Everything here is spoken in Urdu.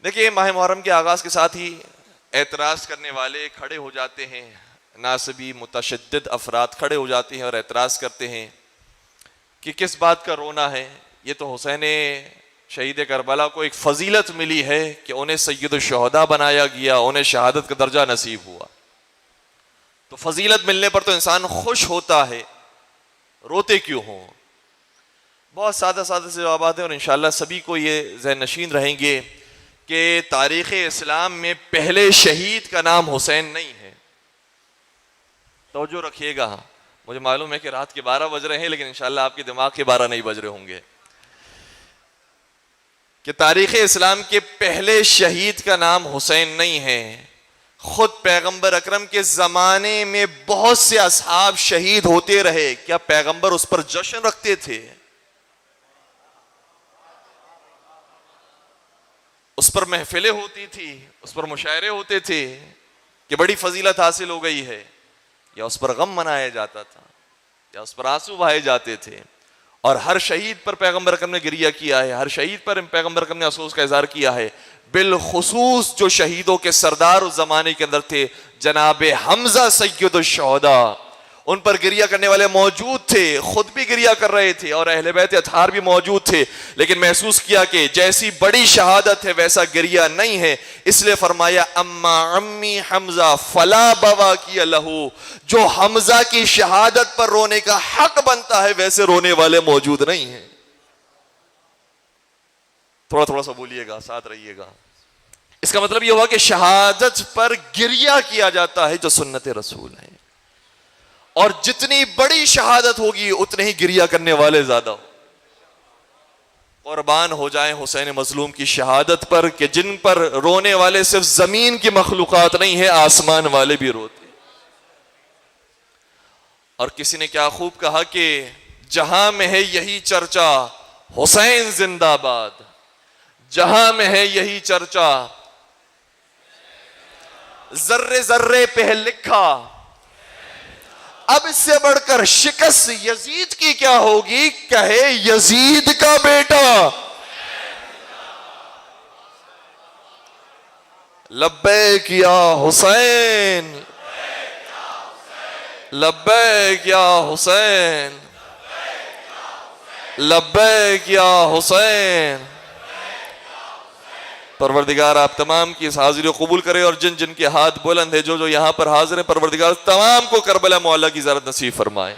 دیکھیے ماہ محرم کے آغاز کے ساتھ ہی اعتراض کرنے والے کھڑے ہو جاتے ہیں، ناصبی متشدد افراد کھڑے ہو جاتے ہیں اور اعتراض کرتے ہیں کہ کس بات کا رونا ہے، یہ تو حسین شہید کربلا کو ایک فضیلت ملی ہے کہ انہیں سید الشہداء بنایا گیا، انہیں شہادت کا درجہ نصیب ہوا، تو فضیلت ملنے پر تو انسان خوش ہوتا ہے، روتے کیوں ہوں؟ بہت سادہ سادہ سے جوابات ہیں اور انشاءاللہ سبھی کو یہ ذہن نشین رہیں گے کہ تاریخ اسلام میں پہلے شہید کا نام حسین نہیں ہے۔ توجہ رکھیے گا، مجھے معلوم ہے کہ رات کے 12 بج رہے ہیں لیکن انشاءاللہ آپ کے دماغ کے 12 نہیں بج رہے ہوں گے، کہ تاریخ اسلام کے پہلے شہید کا نام حسین نہیں ہے۔ خود پیغمبر اکرم کے زمانے میں بہت سے اصحاب شہید ہوتے رہے، کیا پیغمبر اس پر جشن رکھتے تھے؟ اس پر محفلیں ہوتی تھی، اس پر مشاعرے ہوتے تھے کہ بڑی فضیلت حاصل ہو گئی ہے، یا اس پر غم منایا جاتا تھا، یا اس پر آنسو بہائے جاتے تھے؟ اور ہر شہید پر پیغمبر اکرم نے گریہ کیا ہے، ہر شہید پر پیغمبر اکرم نے افسوس کا اظہار کیا ہے، بالخصوص جو شہیدوں کے سردار اس زمانے کے اندر تھے جناب حمزہ سید الشہداء، ان پر گریہ کرنے والے موجود تھے، خود بھی گریہ کر رہے تھے اور اہل بیت اطہار بھی موجود تھے، لیکن محسوس کیا کہ جیسی بڑی شہادت ہے ویسا گریہ نہیں ہے، اس لیے فرمایا اما عمی حمزہ فلا بواکی لہو، جو حمزہ کی شہادت پر رونے کا حق بنتا ہے ویسے رونے والے موجود نہیں ہیں۔ تھوڑا تھوڑا سا بولیے گا، ساتھ رہیے گا۔ اس کا مطلب یہ ہوا کہ شہادت پر گریہ کیا جاتا ہے جو سنت رسول ہے، اور جتنی بڑی شہادت ہوگی اتنے ہی گریہ کرنے والے زیادہ ہو۔ قربان ہو جائیں حسین مظلوم کی شہادت پر کہ جن پر رونے والے صرف زمین کی مخلوقات نہیں ہے، آسمان والے بھی روتے۔ اور کسی نے کیا خوب کہا کہ جہاں میں ہے یہی چرچا حسین زندہ باد، جہاں میں ہے یہی چرچا ذرے ذرے پہ لکھا، اب اس سے بڑھ کر شکست یزید کی کیا ہوگی، کہے یزید کا بیٹا لبیک یا حسین، لبیک یا حسین، لبیک یا حسین۔ پروردگار آپ تمام کی اس حاضری کو قبول کرے، اور جن جن کے ہاتھ بلند ہے، جو جو یہاں پر حاضر ہیں، پروردگار تمام کو کربلا معلیٰ کی زیارت نصیب فرمائے۔